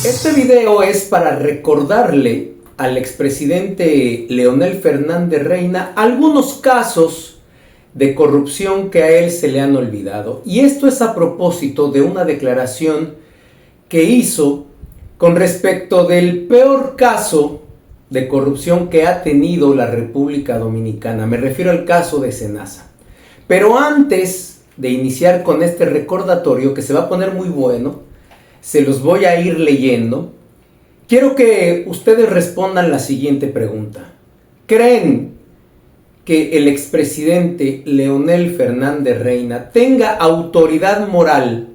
Este video es para recordarle al expresidente Leonel Fernández Reina algunos casos de corrupción que a él se le han olvidado. Y esto es a propósito de una declaración que hizo con respecto del peor caso de corrupción que ha tenido la República Dominicana. Me refiero al caso de Senasa. Pero antes de iniciar con este recordatorio, que se va a poner muy bueno, se los voy a ir leyendo. Quiero que ustedes respondan la siguiente pregunta. ¿Creen que el expresidente Leonel Fernández Reina tenga autoridad moral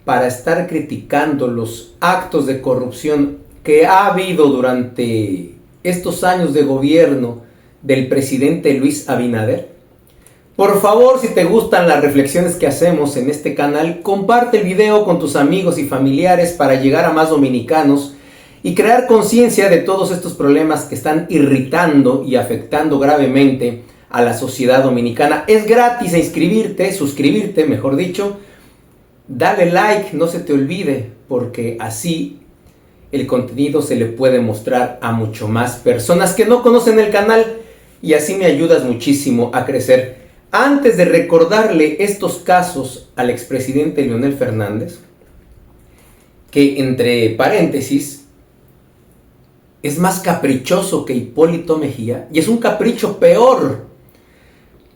para estar criticando los actos de corrupción que ha habido durante estos años de gobierno del presidente Luis Abinader? Por favor, si te gustan las reflexiones que hacemos en este canal, comparte el video con tus amigos y familiares para llegar a más dominicanos y crear conciencia de todos estos problemas que están irritando y afectando gravemente a la sociedad dominicana. Es gratis suscribirte, mejor dicho. Dale like, no se te olvide, porque así el contenido se le puede mostrar a mucho más personas que no conocen el canal y así me ayudas muchísimo a crecer. Antes de recordarle estos casos al expresidente Leonel Fernández, que entre paréntesis es más caprichoso que Hipólito Mejía, y es un capricho peor,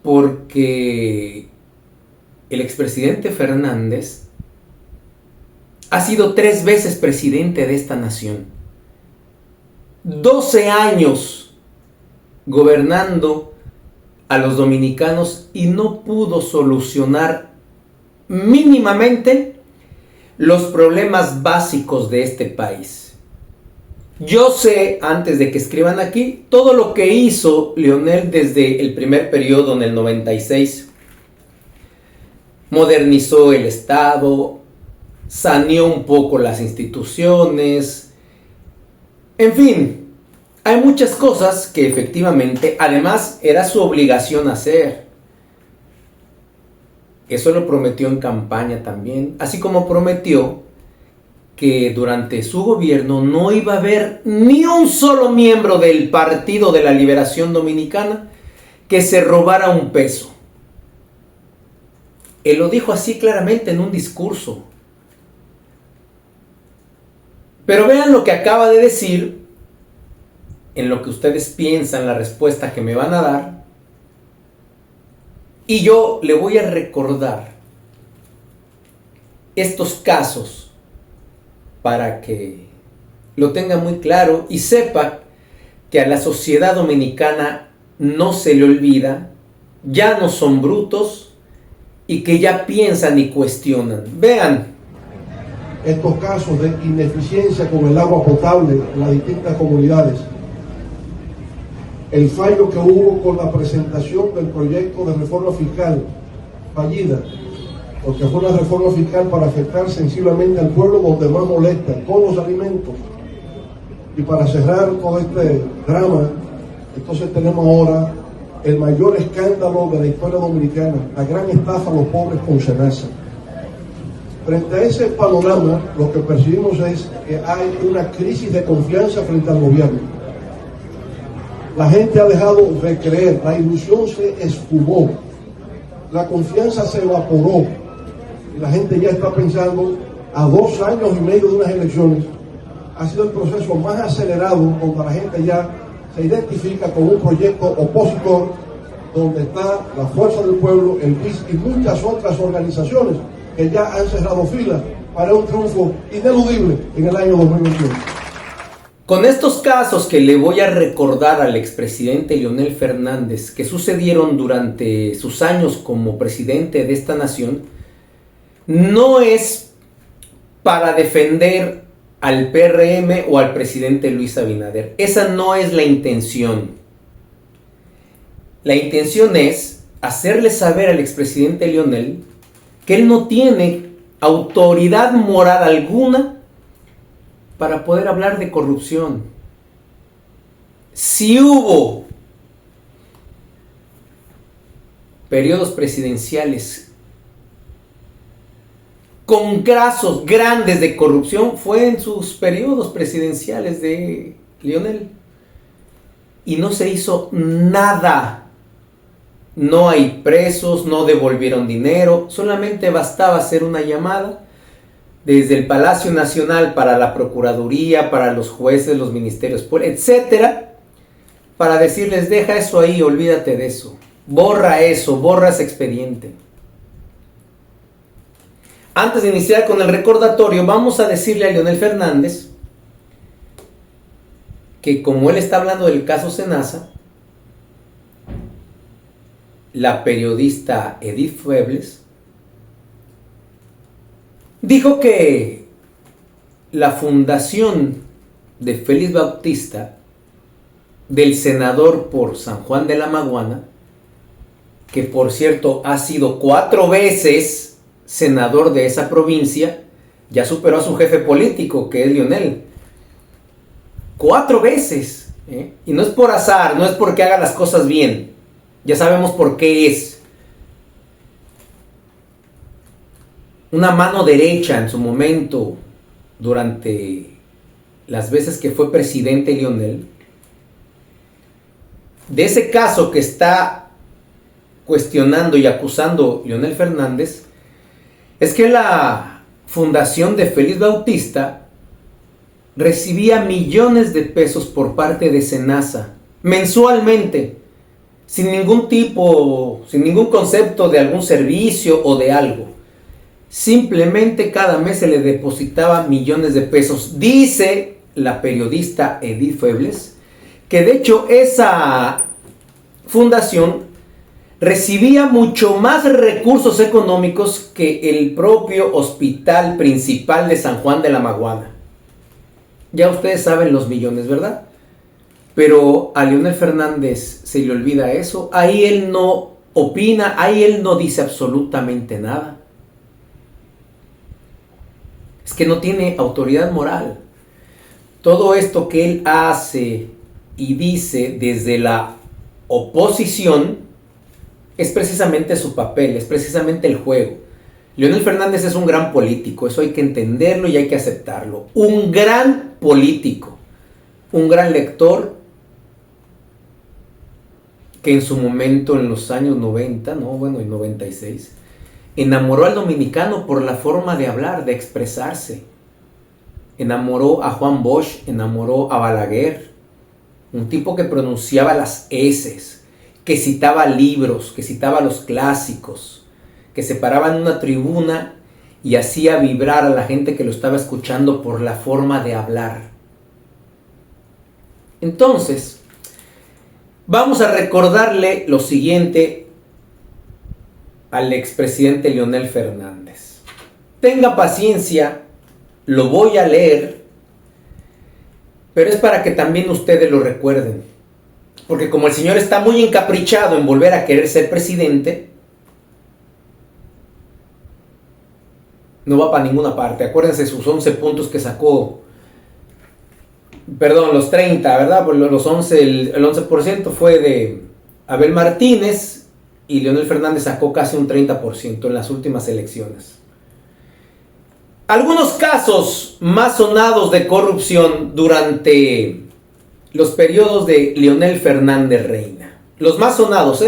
porque el expresidente Fernández ha sido 3 veces presidente de esta nación, 12 años gobernando a los dominicanos y no pudo solucionar mínimamente los problemas básicos de este país. Yo sé, antes de que escriban aquí, todo lo que hizo Leonel desde el primer periodo en el 96. Modernizó el Estado, saneó un poco las instituciones, en fin. Hay muchas cosas que efectivamente, además, era su obligación hacer. Eso lo prometió en campaña también, así como prometió que durante su gobierno no iba a haber ni un solo miembro del Partido de la Liberación Dominicana que se robara un peso. Él lo dijo así claramente en un discurso. Pero vean lo que acaba de decir, en lo que ustedes piensan, la respuesta que me van a dar, y yo le voy a recordar estos casos para que lo tenga muy claro y sepa que a la sociedad dominicana no se le olvida, ya no son brutos y que ya piensan y cuestionan. Vean estos casos de ineficiencia con el agua potable en las distintas comunidades. El fallo que hubo con la presentación del proyecto de reforma fiscal fallida, porque fue una reforma fiscal para afectar sensiblemente al pueblo donde más molesta, con los alimentos. Y para cerrar todo este drama, entonces tenemos ahora el mayor escándalo de la historia dominicana, la gran estafa a los pobres con Senasa. Frente a ese panorama, lo que percibimos es que hay una crisis de confianza frente al gobierno. La gente ha dejado de creer, la ilusión se esfumó, la confianza se evaporó y la gente ya está pensando a 2 años y medio de unas elecciones. Ha sido el proceso más acelerado donde la gente ya se identifica con un proyecto opositor donde está la Fuerza del Pueblo, el PIS y muchas otras organizaciones que ya han cerrado filas para un triunfo ineludible en el año 2021. Con estos casos que le voy a recordar al expresidente Leonel Fernández que sucedieron durante sus años como presidente de esta nación, no es para defender al PRM o al presidente Luis Abinader. Esa no es la intención. La intención es hacerle saber al expresidente Leonel que él no tiene autoridad moral alguna para poder hablar de corrupción. Si hubo periodos presidenciales con casos grandes de corrupción fue en sus periodos presidenciales de Leonel. Y no se hizo nada. No hay presos, no devolvieron dinero, solamente bastaba hacer una llamada desde el Palacio Nacional para la Procuraduría, para los jueces, los ministerios, etcétera, para decirles: deja eso ahí, olvídate de eso, borra ese expediente. Antes de iniciar con el recordatorio, vamos a decirle a Leonel Fernández que, como él está hablando del caso Senasa, la periodista Edith Febles dijo que la fundación de Félix Bautista, del senador por San Juan de la Maguana, que por cierto ha sido 4 veces senador de esa provincia, ya superó a su jefe político, que es Leonel. 4 veces. Y no es por azar, no es porque haga las cosas bien. Ya sabemos por qué es. Una mano derecha en su momento, durante las veces que fue presidente Leonel. De ese caso que está cuestionando y acusando Leonel Fernández, es que la fundación de Félix Bautista recibía millones de pesos por parte de Senasa, mensualmente, sin ningún concepto de algún servicio o de algo. Simplemente cada mes se le depositaba millones de pesos. Dice la periodista Edith Febles que de hecho esa fundación recibía mucho más recursos económicos que el propio hospital principal de San Juan de la Maguana. Ya ustedes saben los millones, ¿verdad? Pero a Leonel Fernández se le olvida eso. Ahí él no opina, ahí él no dice absolutamente nada. Es que no tiene autoridad moral. Todo esto que él hace y dice desde la oposición es precisamente su papel, es precisamente el juego. Leonel Fernández es un gran político, eso hay que entenderlo y hay que aceptarlo. Un gran político, un gran lector, que en su momento, en los años 90, en 96, enamoró al dominicano por la forma de hablar, de expresarse. Enamoró a Juan Bosch, enamoró a Balaguer, un tipo que pronunciaba las eses, que citaba libros, que citaba los clásicos, que se paraba en una tribuna y hacía vibrar a la gente que lo estaba escuchando por la forma de hablar. Entonces, vamos a recordarle lo siguiente al expresidente Leonel Fernández. Tenga paciencia, lo voy a leer, pero es para que también ustedes lo recuerden. Porque como el señor está muy encaprichado en volver a querer ser presidente, no va para ninguna parte. Acuérdense sus 11 puntos que sacó, los 30, ¿verdad? Pues los 11, el 11% fue de Abel Martínez y Leonel Fernández sacó casi un 30% en las últimas elecciones. Algunos casos más sonados de corrupción durante los periodos de Leonel Fernández Reina. Los más sonados,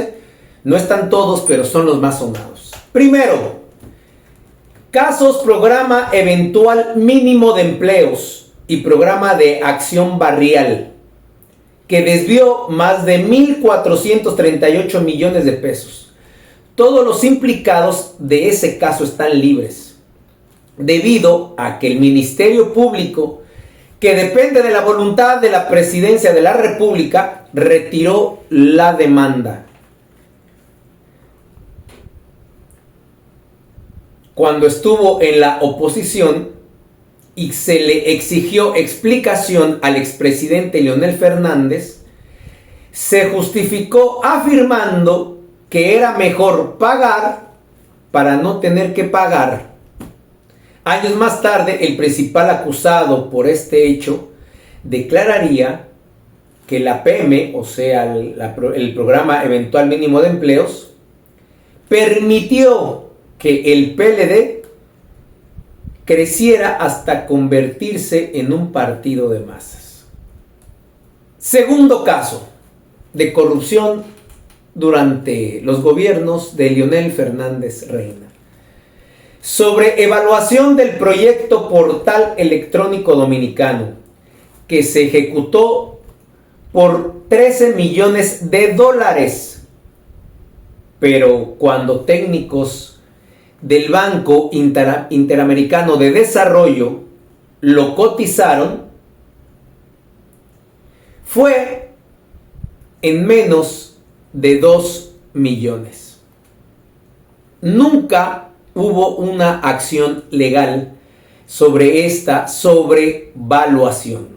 no están todos, pero son los más sonados. Primero, casos programa eventual mínimo de empleos y programa de acción barrial, que desvió más de 1.438 millones de pesos. Todos los implicados de ese caso están libres, debido a que el Ministerio Público, que depende de la voluntad de la Presidencia de la República, retiró la demanda. Cuando estuvo en la oposición y se le exigió explicación al expresidente Leonel Fernández, se justificó afirmando que era mejor pagar para no tener que pagar. Años más tarde, el principal acusado por este hecho declararía que la PM, o sea, el programa eventual mínimo de empleos, permitió que el PLD creciera hasta convertirse en un partido de masas. Segundo caso de corrupción durante los gobiernos de Leonel Fernández Reina. Sobre evaluación del proyecto Portal Electrónico Dominicano, que se ejecutó por 13 millones de dólares. Pero cuando técnicos del Banco Interamericano de Desarrollo lo cotizaron, fue en menos de 2 millones. Nunca hubo una acción legal sobre esta sobrevaluación.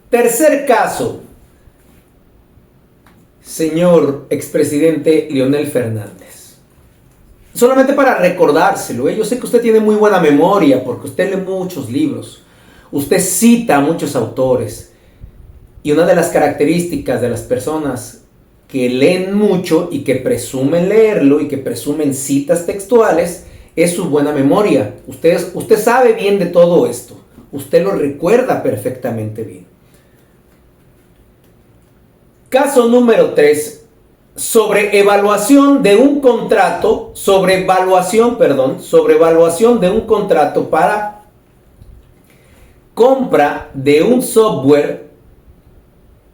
Tercer caso, señor expresidente Leonel Fernández. Solamente para recordárselo, yo sé que usted tiene muy buena memoria porque usted lee muchos libros, usted cita a muchos autores, y una de las características de las personas que leen mucho y que presumen leerlo y que presumen citas textuales es su buena memoria. Usted sabe bien de todo esto, usted lo recuerda perfectamente bien. Caso número 3, sobrevaluación de un contrato de un contrato para compra de un software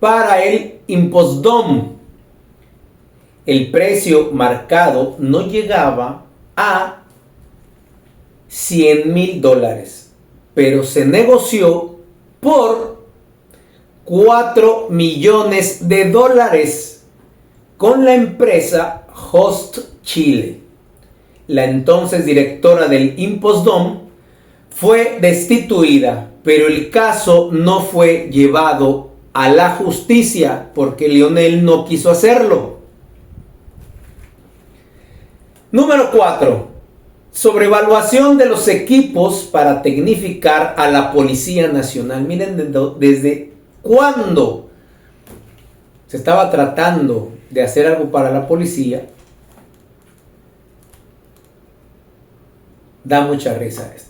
para el Impostdom. El precio marcado no llegaba a $100,000, pero se negoció por $4 millones con la empresa Host Chile. La entonces directora del Impostdom fue destituida, pero el caso no fue llevado a la justicia porque Leonel no quiso hacerlo. Número 4. Sobrevaluación de los equipos para tecnificar a la Policía Nacional. Miren desde cuándo se estaba tratando de hacer algo para la policía. Da mucha risa esto.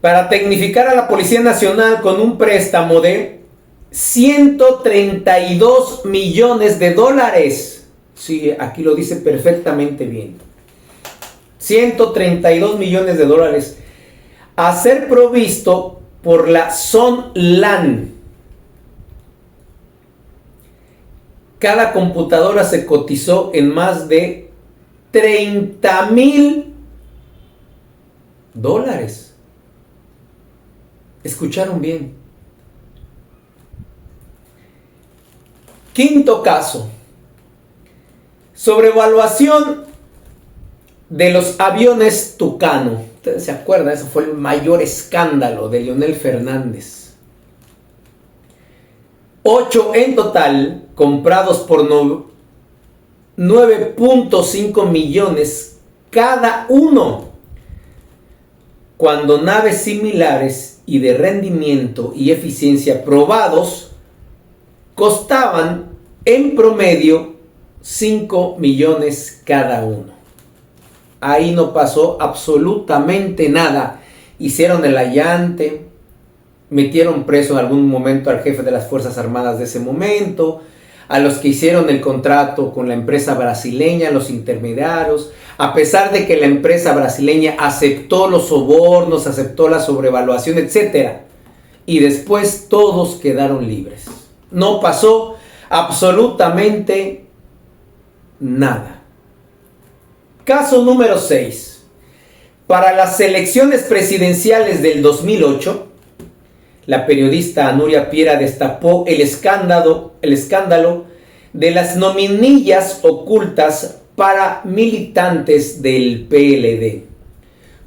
Para tecnificar a la Policía Nacional con un préstamo de $132 millones. Sí, aquí lo dice perfectamente bien. $132 millones a ser provisto por la Sonlan. Cada computadora se cotizó en más de $30,000. ¿Escucharon bien? Quinto caso. Sobrevaluación de los aviones Tucano. Ustedes se acuerdan, ese fue el mayor escándalo de Leonel Fernández. 8 en total, comprados por 9.5 millones cada uno, cuando naves similares y de rendimiento y eficiencia probados costaban en promedio 5 millones cada uno. Ahí no pasó absolutamente nada. Hicieron el allante, metieron preso en algún momento al jefe de las Fuerzas Armadas de ese momento, a los que hicieron el contrato con la empresa brasileña, los intermediarios, a pesar de que la empresa brasileña aceptó los sobornos, aceptó la sobrevaluación, etc. Y después todos quedaron libres. No pasó absolutamente nada. Caso número 6. Para las elecciones presidenciales del 2008, la periodista Nuria Piera destapó el escándalo de las nominillas ocultas para militantes del PLD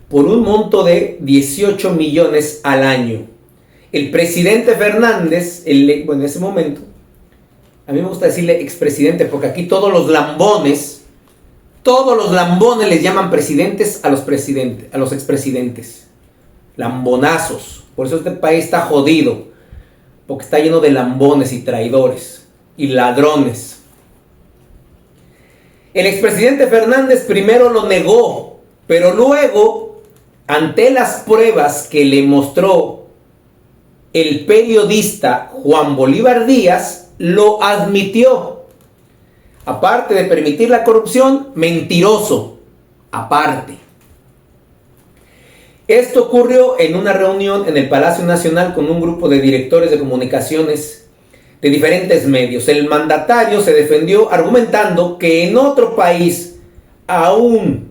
por un monto de 18 millones al año. El presidente Fernández, en ese momento, a mí me gusta decirle expresidente porque aquí todos los lambones les llaman presidentes a los expresidentes. Lambonazos. Por eso este país está jodido, porque está lleno de lambones y traidores y ladrones. El expresidente Fernández primero lo negó Pero luego, ante las pruebas que le mostró el periodista Juan Bolívar Díaz, lo admitió. Aparte de permitir la corrupción, mentiroso, aparte. Esto ocurrió en una reunión en el Palacio Nacional con un grupo de directores de comunicaciones de diferentes medios. El mandatario se defendió argumentando que en otro país a un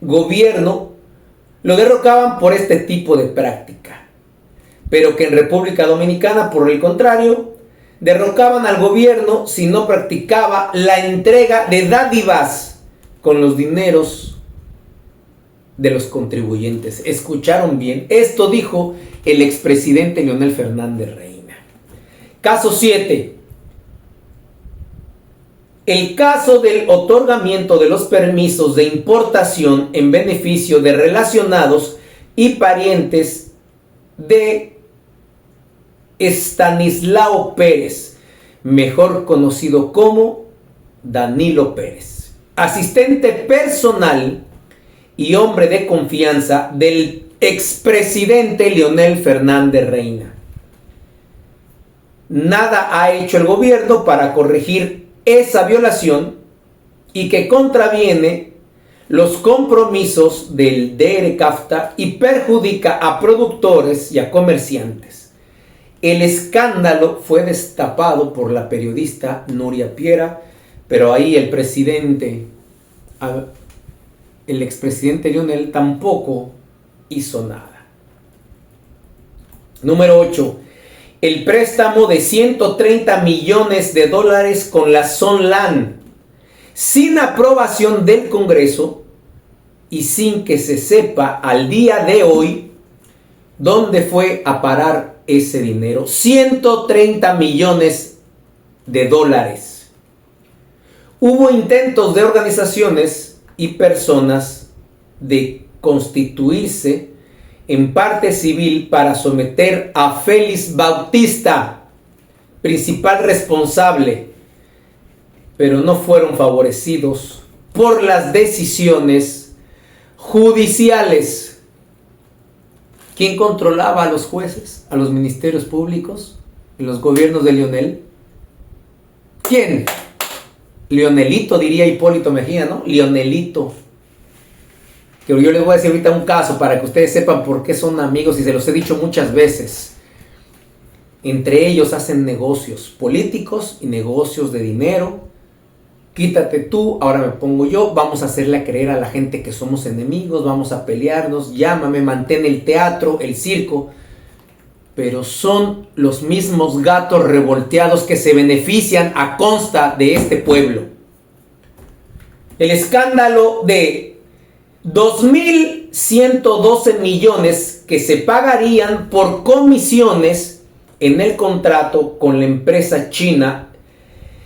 gobierno lo derrocaban por este tipo de práctica, pero que en República Dominicana, por el contrario, derrocaban al gobierno si no practicaba la entrega de dádivas con los dineros de los contribuyentes. ¿Escucharon bien? Esto dijo el expresidente Leonel Fernández Reina. Caso 7. El caso del otorgamiento de los permisos de importación en beneficio de relacionados y parientes de Estanislao Pérez, mejor conocido como Danilo Pérez, asistente personal y hombre de confianza del expresidente Leonel Fernández Reina. Nada ha hecho el gobierno para corregir esa violación y que contraviene los compromisos del DR-CAFTA y perjudica a productores y a comerciantes. El escándalo fue destapado por la periodista Nuria Piera, pero ahí el expresidente Leonel tampoco hizo nada. Número 8. El préstamo de 130 millones de dólares con la Sonlan, sin aprobación del Congreso y sin que se sepa al día de hoy dónde fue a parar ese dinero. 130 millones de dólares. Hubo intentos de organizaciones y personas de constituirse en parte civil para someter a Félix Bautista, principal responsable, pero no fueron favorecidos por las decisiones judiciales. ¿Quién controlaba a los jueces, a los ministerios públicos, en los gobiernos de Leonel? ¿Quién? Leonelito, diría Hipólito Mejía, ¿no? Leonelito. Que yo les voy a decir ahorita un caso para que ustedes sepan por qué son amigos y se los he dicho muchas veces. Entre ellos hacen negocios políticos y negocios de dinero. Quítate tú, ahora me pongo yo, vamos a hacerle creer a la gente que somos enemigos, vamos a pelearnos, llámame, mantén el teatro, el circo. Pero son los mismos gatos revolteados que se benefician a costa de este pueblo. El escándalo de 2.112 millones que se pagarían por comisiones en el contrato con la empresa china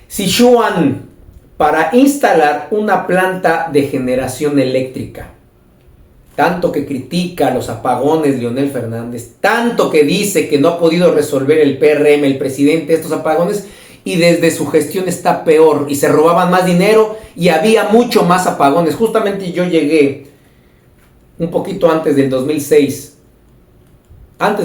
Sichuan para instalar una planta de generación eléctrica. Tanto que critica los apagones Leonel Fernández, tanto que dice que no ha podido resolver el PRM, el presidente, estos apagones, y desde su gestión está peor y se robaban más dinero y había mucho más apagones. Justamente yo llegué un poquito antes del 2006 a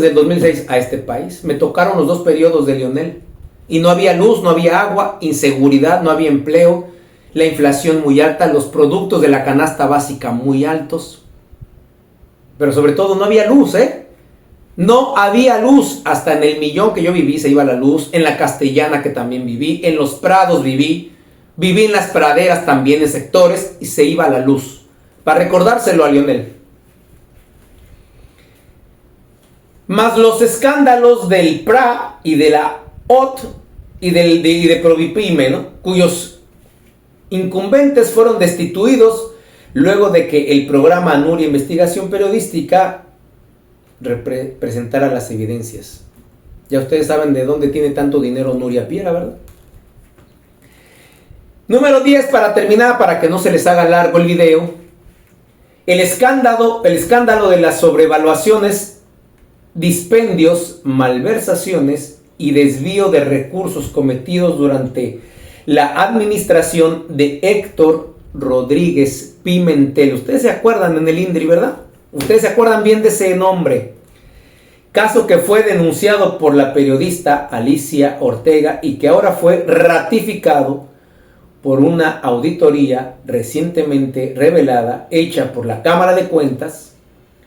este país. Me tocaron los dos periodos de Leonel y no había luz, no había agua, inseguridad, no había empleo, la inflación muy alta, los productos de la canasta básica muy altos, pero sobre todo no había luz, No había luz. Hasta en el Millón que yo viví se iba la luz, en la Castellana que también viví, en los Prados viví en las praderas también en sectores y se iba la luz. Para recordárselo a Leonel. Más los escándalos del PRA y de la OT y de Provipyme, ¿no? Cuyos incumbentes fueron destituidos luego de que el programa Nuria Investigación Periodística presentara las evidencias. Ya ustedes saben de dónde tiene tanto dinero Nuria Piera, ¿verdad? Número 10, para terminar, para que no se les haga largo el video. El escándalo de las sobrevaluaciones, dispendios, malversaciones y desvío de recursos cometidos durante la administración de Héctor Rodríguez Pimentel. Ustedes se acuerdan en el INDRI, ¿verdad? Ustedes se acuerdan bien de ese nombre. Caso que fue denunciado por la periodista Alicia Ortega y que ahora fue ratificado por una auditoría recientemente revelada, hecha por la Cámara de Cuentas,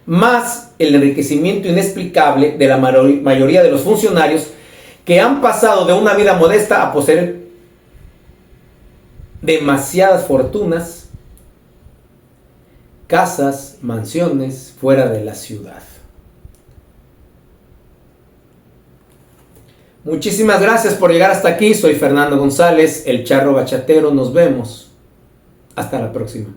más el enriquecimiento inexplicable de la mayoría de los funcionarios que han pasado de una vida modesta a poseer demasiadas fortunas, casas, mansiones fuera de la ciudad. Muchísimas gracias por llegar hasta aquí. Soy Fernando González, el Charro Bachatero. Nos vemos. Hasta la próxima.